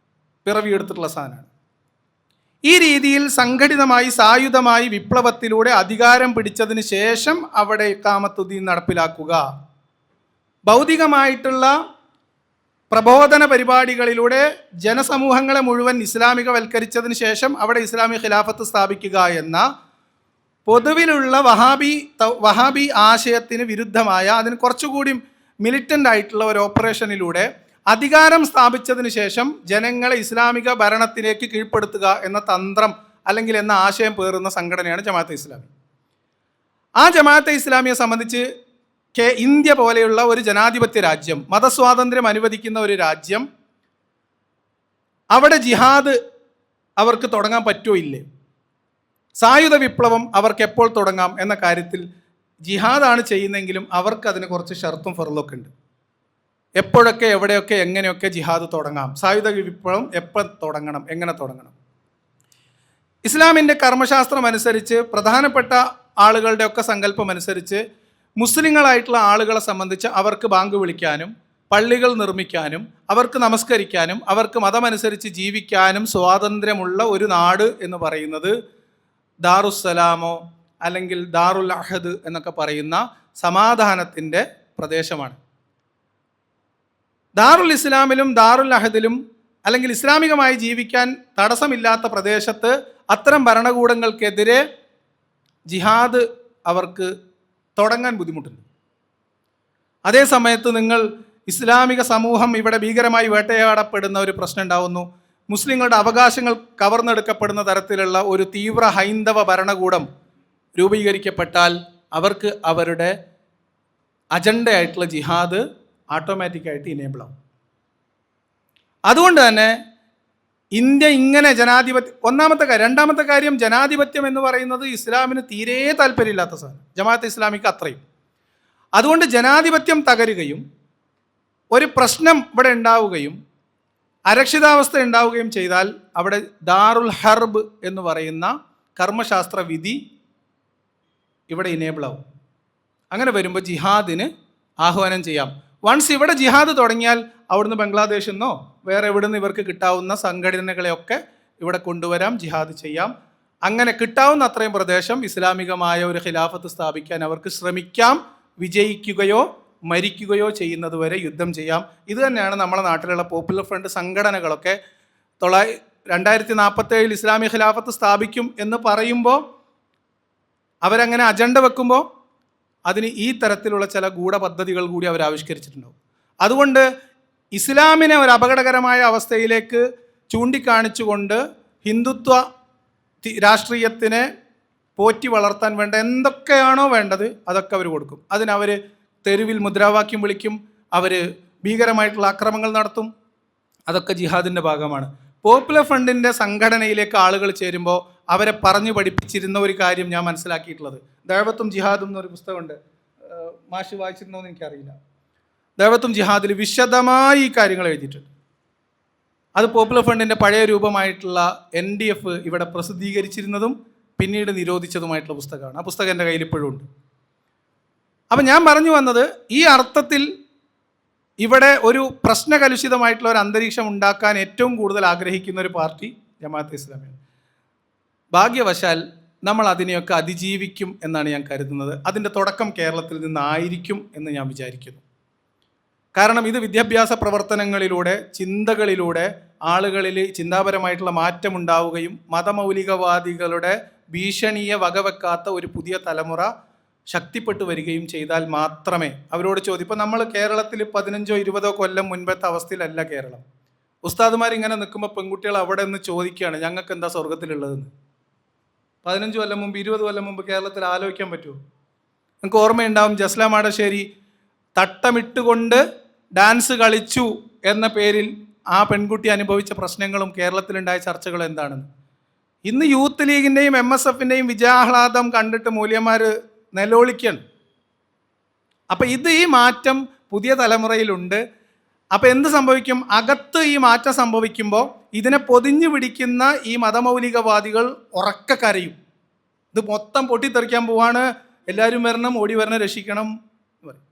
പിറവിയെടുത്തിട്ടുള്ള സാധനമാണ്. ഈ രീതിയിൽ സംഘടിതമായി സായുധമായി വിപ്ലവത്തിലൂടെ അധികാരം പിടിച്ചതിന് ശേഷം അവിടെ ഇഖാമത്തുദ്ദീൻ നടപ്പിലാക്കുക, ഭൗതികമായിട്ടുള്ള പ്രബോധന പരിപാടികളിലൂടെ ജനസമൂഹങ്ങളെ മുഴുവൻ ഇസ്ലാമികവൽക്കരിച്ചതിന് ശേഷം അവിടെ ഇസ്ലാമിക ഖിലാഫത്ത് സ്ഥാപിക്കുക എന്ന പൊതുവിലുള്ള വഹാബി ആശയത്തിന് വിരുദ്ധമായ, അതിന് കുറച്ചുകൂടി മിലിറ്റൻ്റ് ആയിട്ടുള്ള ഒരു ഓപ്പറേഷനിലൂടെ അധികാരം സ്ഥാപിച്ചതിന് ശേഷം ജനങ്ങളെ ഇസ്ലാമിക ഭരണത്തിലേക്ക് കീഴ്പ്പെടുത്തുക എന്ന തന്ത്രം അല്ലെങ്കിൽ എന്ന ആശയം പേറുന്ന സംഘടനയാണ് ജമാഅത്തെ ഇസ്ലാമി. ആ ജമാഅത്തെ ഇസ്ലാമിയെ സംബന്ധിച്ച് ഇന്ത്യ പോലെയുള്ള ഒരു ജനാധിപത്യ രാജ്യം, മതസ്വാതന്ത്ര്യം അനുവദിക്കുന്ന ഒരു രാജ്യം, അവിടെ ജിഹാദ് അവർക്ക് തുടങ്ങാൻ പറ്റുമോ ഇല്ലേ, സായുധ വിപ്ലവം അവർക്ക് എപ്പോൾ തുടങ്ങാം എന്ന കാര്യത്തിൽ ജിഹാദാണ് ചെയ്യുന്നതെങ്കിലും അവർക്ക് അതിന് കുറച്ച് ഷർത്തും ഫർളൊക്കെ ഉണ്ട്. എപ്പോഴൊക്കെ എവിടെയൊക്കെ എങ്ങനെയൊക്കെ ജിഹാദ് തുടങ്ങാം, സായുധ വിപ്ലവം എപ്പോൾ തുടങ്ങണം, എങ്ങനെ തുടങ്ങണം. ഇസ്ലാമിൻ്റെ കർമ്മശാസ്ത്രം അനുസരിച്ച് പ്രധാനപ്പെട്ട ആളുകളുടെയൊക്കെ സങ്കല്പം അനുസരിച്ച് മുസ്ലിങ്ങളായിട്ടുള്ള ആളുകളെ സംബന്ധിച്ച് അവർക്ക് ബാങ്ക് വിളിക്കാനും പള്ളികൾ നിർമ്മിക്കാനും അവർക്ക് നമസ്കരിക്കാനും അവർക്ക് മതമനുസരിച്ച് ജീവിക്കാനും സ്വാതന്ത്ര്യമുള്ള ഒരു നാട് എന്ന് പറയുന്നത് ദാറുസ്സലാമോ അല്ലെങ്കിൽ ദാറുൽ അഹദ് എന്നൊക്കെ പറയുന്ന സമാധാനത്തിൻ്റെ പ്രദേശമാണ്. ദാറുൽ ഇസ്ലാമിലും ദാറുൽ അഹദിലും അല്ലെങ്കിൽ ഇസ്ലാമികമായി ജീവിക്കാൻ തടസ്സമില്ലാത്ത പ്രദേശത്ത് അത്തരം ഭരണകൂടങ്ങൾക്കെതിരെ ജിഹാദ് അവർക്ക് തുടങ്ങാൻ ബുദ്ധിമുട്ടുണ്ട്. അതേ സമയത്ത് നിങ്ങൾ ഇസ്ലാമിക സമൂഹം ഇവിടെ ഭീകരമായി വേട്ടയാടപ്പെടുന്ന ഒരു പ്രശ്നം ഉണ്ടാവുന്നു, മുസ്ലിങ്ങളുടെ അവകാശങ്ങൾ കവർന്നെടുക്കപ്പെടുന്ന തരത്തിലുള്ള ഒരു തീവ്ര ഹൈന്ദവ ഭരണകൂടം രൂപീകരിക്കപ്പെട്ടാൽ അവർക്ക് അവരുടെ അജണ്ടയായിട്ടുള്ള ജിഹാദ് ഓട്ടോമാറ്റിക്കായിട്ട് ഇനേബിൾ ആവും. അതുകൊണ്ട് തന്നെ ഇന്ത്യ ഇങ്ങനെ ഒന്നാമത്തെ കാര്യം. രണ്ടാമത്തെ കാര്യം, ജനാധിപത്യം എന്ന് പറയുന്നത് ഇസ്ലാമിന് തീരെ താല്പര്യമില്ലാത്ത സാധനം, ജമാഅത്തെ ഇസ്ലാമിക്ക് അത്രയും. അതുകൊണ്ട് ജനാധിപത്യം തകരുകയും ഒരു പ്രശ്നം ഇവിടെ ഉണ്ടാവുകയും അരക്ഷിതാവസ്ഥ ഉണ്ടാവുകയും ചെയ്താൽ അവിടെ ദാറുൽ ഹർബ് എന്ന് പറയുന്ന കർമ്മശാസ്ത്ര വിധി ഇവിടെ ഇനേബിൾ ആവും. അങ്ങനെ വരുമ്പോൾ ജിഹാദിന് ആഹ്വാനം ചെയ്യാം. വൺസ് ഇവിടെ ജിഹാദ് തുടങ്ങിയാൽ അവിടുന്ന് ബംഗ്ലാദേശിൽ നിന്നോ വേറെ എവിടെ നിന്ന് ഇവർക്ക് കിട്ടാവുന്ന സംഘടനകളെയൊക്കെ ഇവിടെ കൊണ്ടുവരാം, ജിഹാദ് ചെയ്യാം. അങ്ങനെ കിട്ടാവുന്ന അത്രയും പ്രദേശം ഇസ്ലാമികമായ ഒരു ഖിലാഫത്ത് സ്ഥാപിക്കാൻ അവർക്ക് ശ്രമിക്കാം. വിജയിക്കുകയോ മരിക്കുകയോ ചെയ്യുന്നത് വരെ യുദ്ധം ചെയ്യാം. ഇത് തന്നെയാണ് നമ്മുടെ നാട്ടിലുള്ള പോപ്പുലർ ഫ്രണ്ട് സംഘടനകളൊക്കെ 2047 ഇസ്ലാമിക ഖിലാഫത്ത് സ്ഥാപിക്കും എന്ന് പറയുമ്പോൾ അവരങ്ങനെ അജണ്ട വെക്കുമ്പോൾ അതിന് ഈ തരത്തിലുള്ള ചില ഗൂഢപദ്ധതികൾ കൂടി അവർ ആവിഷ്കരിച്ചിട്ടുണ്ടാവും. അതുകൊണ്ട് ഇസ്ലാമിനെ ഒരു അപകടകരമായ അവസ്ഥയിലേക്ക് ചൂണ്ടിക്കാണിച്ചുകൊണ്ട് ഹിന്ദുത്വ രാഷ്ട്രീയത്തിനെ പോറ്റി വളർത്താൻ വേണ്ട എന്തൊക്കെയാണോ വേണ്ടത് അതൊക്കെ അവർ കൊടുക്കും. അതിനവർ തെരുവിൽ മുദ്രാവാക്യം വിളിക്കും, അവർ ഭീകരമായിട്ടുള്ള ആക്രമണങ്ങൾ നടത്തും. അതൊക്കെ ജിഹാദിൻ്റെ ഭാഗമാണ്. പോപ്പുലർ ഫ്രണ്ടിൻ്റെ സംഘടനയിലേക്ക് ആളുകൾ ചേരുമ്പോൾ അവരെ പറഞ്ഞു പഠിപ്പിച്ചിരുന്ന ഒരു കാര്യം ഞാൻ മനസ്സിലാക്കിയിട്ടുള്ളത്, ദഅവത്തും ജിഹാദും എന്നൊരു പുസ്തകമുണ്ട്, മാഷ് വായിച്ചിരുന്നോ എന്ന് എനിക്കറിയില്ല. ദഅവത്തും ജിഹാദിൽ വിശദമായി ഈ കാര്യങ്ങൾ എഴുതിയിട്ടുണ്ട്. അത് പോപ്പുലർ ഫ്രണ്ടിൻ്റെ പഴയ രൂപമായിട്ടുള്ള NDF ഇവിടെ പ്രസിദ്ധീകരിച്ചിരുന്നതും പിന്നീട് നിരോധിച്ചതുമായിട്ടുള്ള പുസ്തകമാണ്. ആ പുസ്തകം എൻ്റെ കയ്യിൽ ഇപ്പോഴും ഉണ്ട്. അപ്പം ഞാൻ പറഞ്ഞു വന്നത്, ഈ അർത്ഥത്തിൽ ഇവിടെ ഒരു പ്രശ്നകലുഷിതമായിട്ടുള്ള ഒരു അന്തരീക്ഷം ഉണ്ടാക്കാൻ ഏറ്റവും കൂടുതൽ ആഗ്രഹിക്കുന്ന ഒരു പാർട്ടി ജമാഅത്തെ ഇസ്ലാമിയാണ്. ഭാഗ്യവശാൽ നമ്മൾ അതിനെയൊക്കെ അതിജീവിക്കും എന്നാണ് ഞാൻ കരുതുന്നത്. അതിൻ്റെ തുടക്കം കേരളത്തിൽ നിന്നായിരിക്കും എന്ന് ഞാൻ വിചാരിക്കുന്നു. കാരണം ഇത് വിദ്യാഭ്യാസ പ്രവർത്തനങ്ങളിലൂടെ, ചിന്തകളിലൂടെ ആളുകളിൽ ചിന്താപരമായിട്ടുള്ള മാറ്റം ഉണ്ടാവുകയും മതമൗലികവാദികളുടെ ഭീഷണിയെ വകവെക്കാത്ത ഒരു പുതിയ തലമുറ ശക്തിപ്പെട്ടു വരികയും ചെയ്താൽ മാത്രമേ അവരോട് ചോദ്യം. ഇപ്പോൾ നമ്മൾ കേരളത്തിൽ 15-20 കൊല്ലം മുൻപത്തെ അവസ്ഥയിലല്ല കേരളം. ഉസ്താദുമാരിങ്ങനെ നിൽക്കുമ്പോൾ പെൺകുട്ടികൾ അവിടെ നിന്ന് ചോദിക്കുകയാണ്, ഞങ്ങൾക്ക് എന്താ സ്വർഗത്തിലുള്ളതെന്ന്. 15 കൊല്ലം മുമ്പ് 20 കൊല്ലം മുമ്പ് കേരളത്തിൽ ആലോചിക്കാൻ പറ്റുമോ? നിങ്ങൾക്ക് ഓർമ്മയുണ്ടാവും, ജസ്ല മാടശ്ശേരി തട്ടമിട്ടുകൊണ്ട് ഡാൻസ് കളിച്ചു എന്ന പേരിൽ ആ പെൺകുട്ടി അനുഭവിച്ച പ്രശ്നങ്ങളും കേരളത്തിലുണ്ടായ ചർച്ചകളും എന്താണെന്ന്. ഇന്ന് യൂത്ത് ലീഗിൻ്റെയും MSFൻ്റെയും വിജയാഹ്ലാദം കണ്ടിട്ട് മൂല്യന്മാർ നിലവിളിക്കുകയാണ്. അപ്പം ഈ മാറ്റം പുതിയ തലമുറയിലുണ്ട്. അപ്പം എന്ത് സംഭവിക്കും? അകത്ത് ഈ മാറ്റം സംഭവിക്കുമ്പോൾ ഇതിനെ പൊതിഞ്ഞു പിടിക്കുന്ന ഈ മതമൗലികവാദികൾ ഉറക്കെ കരയും. ഇത് മൊത്തം പൊട്ടിത്തെറിക്കാൻ പോവാണ്, എല്ലാവരും വരണം, ഓടി വരണം, രക്ഷിക്കണം എന്ന് പറയും.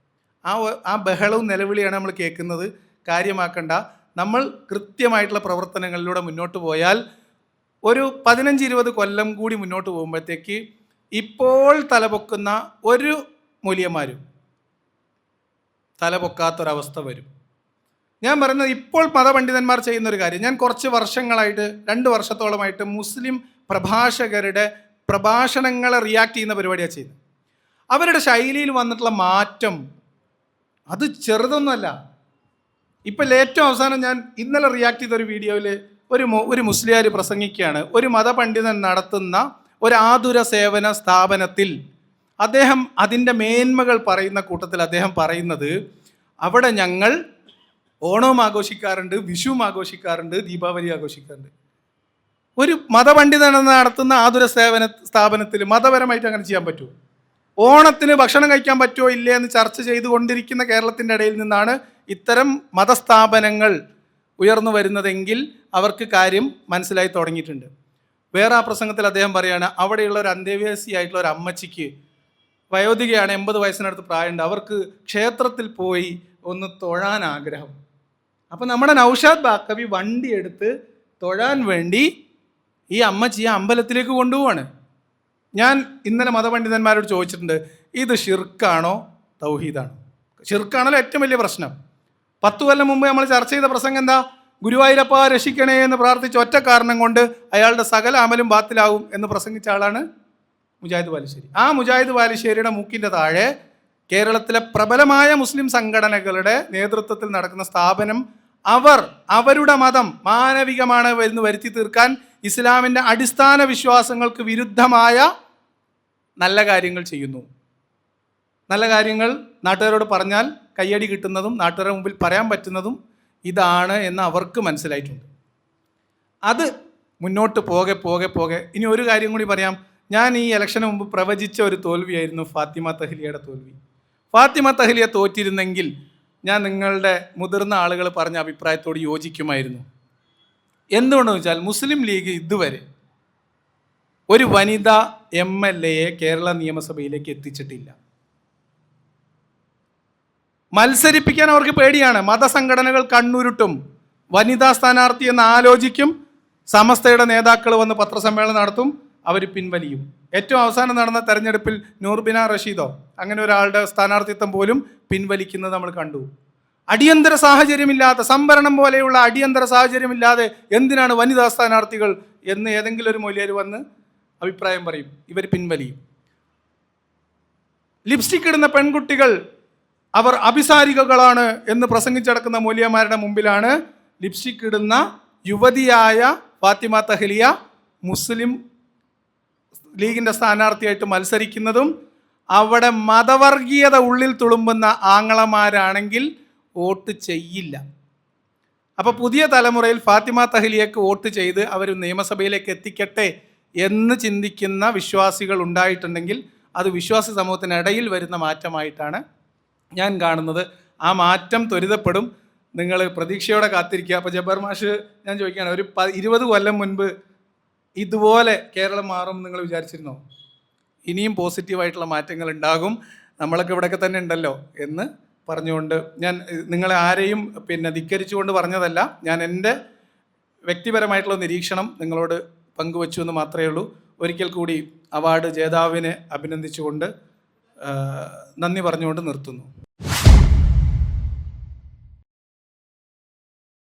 ആ ബഹളവും നിലവിളിയാണ് നമ്മൾ കേൾക്കുന്നത്. കാര്യമാക്കണ്ട. നമ്മൾ കൃത്യമായിട്ടുള്ള പ്രവർത്തനങ്ങളിലൂടെ മുന്നോട്ട് പോയാൽ ഒരു 15-20 കൊല്ലം കൂടി മുന്നോട്ട് പോകുമ്പോഴത്തേക്ക് ഇപ്പോൾ തലപൊക്കുന്ന ഒരു മൂല്യന്മാരും തലപൊക്കാത്തൊരവസ്ഥ വരും. ഞാൻ പറയുന്നത് ഇപ്പോൾ മതപണ്ഡിതന്മാർ ചെയ്യുന്നൊരു കാര്യം, ഞാൻ കുറച്ച് വർഷങ്ങളായിട്ട് 2 വർഷത്തോളമായിട്ട് മുസ്ലിം പ്രഭാഷകരുടെ പ്രഭാഷണങ്ങളെ റിയാക്ട് ചെയ്യുന്ന പരിപാടിയാണ് ചെയ്യുന്നത്. അവരുടെ ശൈലിയിൽ വന്നിട്ടുള്ള മാറ്റം അത് ചെറുതൊന്നുമല്ല. ഇപ്പം ഏറ്റവും അവസാനം ഞാൻ ഇന്നലെ റിയാക്ട് ചെയ്തൊരു വീഡിയോയിൽ ഒരു മുസ്ലിയാർ പ്രസംഗിക്കുകയാണ്. ഒരു മതപണ്ഡിതൻ നടത്തുന്ന ഒരു ആതുര സേവന സ്ഥാപനത്തിൽ അദ്ദേഹം അതിൻ്റെ മേന്മകൾ പറയുന്ന കൂട്ടത്തിൽ അദ്ദേഹം പറയുന്നത്, അവിടെ ഞങ്ങൾ ഓണവും ആഘോഷിക്കാറുണ്ട്, വിഷുവും ആഘോഷിക്കാറുണ്ട്, ദീപാവലി ആഘോഷിക്കാറുണ്ട്. ഒരു മതപണ്ഡിതൻ നടത്തുന്ന ആതുര സേവന സ്ഥാപനത്തിൽ മതപരമായിട്ട് അങ്ങനെ ചെയ്യാൻ പറ്റുമോ? ഓണത്തിന് ഭക്ഷണം കഴിക്കാൻ പറ്റുമോ ഇല്ലേ എന്ന് ചർച്ച ചെയ്തുകൊണ്ടിരിക്കുന്ന കേരളത്തിൻ്റെ ഇടയിൽ നിന്നാണ് ഇത്തരം മതസ്ഥാപനങ്ങൾ ഉയർന്നു വരുന്നതെങ്കിൽ അവർക്ക് കാര്യം മനസ്സിലായി തുടങ്ങിയിട്ടുണ്ട്. വേറെ ആ പ്രസംഗത്തിൽ അദ്ദേഹം പറയുകയാണ്, അവിടെയുള്ള ഒരു അന്തേവാസിയായിട്ടുള്ള ഒരു അമ്മച്ചിക്ക് വയോധികയാണ്, 80 വയസ്സിനടുത്ത് പ്രായമുണ്ട്, അവർക്ക് ക്ഷേത്രത്തിൽ പോയി ഒന്ന് തൊഴാൻ ആഗ്രഹം. അപ്പം നമ്മുടെ നൗഷാദ് ബാക്കവി വണ്ടി എടുത്ത് തൊഴാൻ വേണ്ടി ഈ അമ്മച്ചിയെ അമ്പലത്തിലേക്ക് കൊണ്ടുപോവാണ്. ഞാൻ ഇന്നലെ മതപണ്ഡിതന്മാരോട് ചോദിച്ചിട്ടുണ്ട്, ഇത് ഷിർക്കാണോ തൗഹീദാണോ? ഷിർക്കാണല്ലോ ഏറ്റവും വലിയ പ്രശ്നം. 10 കൊല്ലം മുമ്പ് നമ്മൾ ചർച്ച ചെയ്ത പ്രസംഗം എന്താ? ഗുരുവായൂരപ്പ രക്ഷിക്കണേ എന്ന് പ്രാർത്ഥിച്ച ഒറ്റ കാരണം കൊണ്ട് അയാളുടെ സകല അമലും ബാത്തിലാവും എന്ന് പ്രസംഗിച്ച ആളാണ് മുജാഹിദ് ബാലുശ്ശേരി. ആ മുജാഹിദ് ബാലുശ്ശേരിയുടെ മൂക്കിൻ്റെ താഴെ കേരളത്തിലെ പ്രബലമായ മുസ്ലിം സംഘടനകളുടെ നേതൃത്വത്തിൽ നടക്കുന്ന സ്ഥാപനം അവരുടെ മതം മാനവികമാണ് എന്ന് വരുത്തി തീർക്കാൻ ഇസ്ലാമിൻ്റെ അടിസ്ഥാന വിശ്വാസങ്ങൾക്ക് വിരുദ്ധമായ നല്ല കാര്യങ്ങൾ ചെയ്യുന്നു. നല്ല കാര്യങ്ങൾ നാട്ടുകാരോട് പറഞ്ഞാൽ കയ്യടി കിട്ടുന്നതും നാട്ടുകാരുടെ മുമ്പിൽ പറയാൻ പറ്റുന്നതും ഇതാണ് എന്ന് അവർക്ക് മനസ്സിലായിട്ടുണ്ട്. അത് മുന്നോട്ട് പോകെ ഇനി ഒരു കാര്യം കൂടി പറയാം. ഞാൻ ഈ ഇലക്ഷന് മുമ്പ് പ്രവചിച്ച ഒരു തോൽവിയായിരുന്നു ഫാത്തിമ തഹ്ലിയയുടെ തോൽവി. ഫാത്തിമ തഹ്ലിയ തോറ്റിരുന്നെങ്കിൽ ഞാൻ നിങ്ങളുടെ മുതിർന്ന ആളുകൾ പറഞ്ഞ അഭിപ്രായത്തോട് യോജിക്കുമായിരുന്നു. എന്തുകൊണ്ടെന്ന് വെച്ചാൽ മുസ്ലിം ലീഗ് ഇതുവരെ ഒരു വനിതാ MLA കേരള നിയമസഭയിലേക്ക് എത്തിച്ചിട്ടില്ല. മത്സരിപ്പിക്കാൻ അവർക്ക് പേടിയാണ്. മതസംഘടനകൾ കണ്ണുരുട്ടും. വനിതാ സ്ഥാനാർത്ഥി എന്ന് ആലോചിക്കും. സമസ്തയുടെ നേതാക്കൾ വന്ന് പത്രസമ്മേളനം നടത്തും, അവർ പിൻവലിയും. ഏറ്റവും അവസാനം നടന്ന തെരഞ്ഞെടുപ്പിൽ നൂർബിന റഷീദോ അങ്ങനെ ഒരാളുടെ സ്ഥാനാർത്ഥിത്വം പോലും പിൻവലിക്കുന്നത് നമ്മൾ കണ്ടു. അടിയന്തര സാഹചര്യമില്ലാതെ, സംവരണം പോലെയുള്ള അടിയന്തര സാഹചര്യമില്ലാതെ എന്തിനാണ് വനിതാ സ്ഥാനാർത്ഥികൾ എന്ന് ഏതെങ്കിലും ഒരു മൊഴിയേര് വന്ന് അഭിപ്രായം പറയും, ഇവർ പിൻവലിയും. ലിപ്സ്റ്റിക് ഇടുന്ന പെൺകുട്ടികൾ അവർ അഭിസാരികകളാണ് എന്ന് പ്രസംഗിച്ചടക്കുന്ന മൗലവിമാരുടെ മുമ്പിലാണ് ലിപ്സ്റ്റിക് ഇടുന്ന യുവതിയായ ഫാത്തിമ തഹ്ലിയ മുസ്ലിം ലീഗിൻ്റെ സ്ഥാനാർത്ഥിയായിട്ട് മത്സരിക്കുന്നതും. അവിടെ മതവർഗീയത ഉള്ളിൽ തുളുമ്പുന്ന ആങ്ങളമാരാണെങ്കിൽ വോട്ട് ചെയ്യില്ല. അപ്പോൾ പുതിയ തലമുറയിൽ ഫാത്തിമ തഹ്ലിയക്ക് വോട്ട് ചെയ്ത് അവർ നിയമസഭയിലേക്ക് എത്തിക്കട്ടെ എന്ന് ചിന്തിക്കുന്ന വിശ്വാസികൾ ഉണ്ടായിട്ടുണ്ടെങ്കിൽ അത് വിശ്വാസി സമൂഹത്തിനിടയിൽ വരുന്ന മാറ്റമായിട്ടാണ് ഞാൻ കാണുന്നത്. ആ മാറ്റം ത്വരിതപ്പെടും. നിങ്ങൾ പ്രതീക്ഷയോടെ കാത്തിരിക്കുക. അപ്പോൾ ജബ്ബാർ മാഷ്, ഞാൻ ചോദിക്കുകയാണ്, ഒരു 20 കൊല്ലം മുൻപ് ഇതുപോലെ കേരളം മാറും നിങ്ങൾ വിചാരിച്ചിരുന്നോ? ഇനിയും പോസിറ്റീവായിട്ടുള്ള മാറ്റങ്ങൾ ഉണ്ടാകും, നമ്മളൊക്കെ ഇവിടെയൊക്കെ തന്നെ ഉണ്ടല്ലോ എന്ന് പറഞ്ഞുകൊണ്ട് ഞാൻ നിങ്ങളെ ആരെയും ധിക്കരിച്ചുകൊണ്ട് പറഞ്ഞതല്ല. ഞാൻ എൻ്റെ വ്യക്തിപരമായിട്ടുള്ള നിരീക്ഷണം നിങ്ങളോട് പങ്കുവച്ചു എന്ന് മാത്രമേ ഉള്ളൂ. ഒരിക്കൽ കൂടി അവാർഡ് ജേതാവിനെ അഭിനന്ദിച്ചുകൊണ്ട് നന്ദി പറഞ്ഞുകൊണ്ട് നിർത്തുന്നു.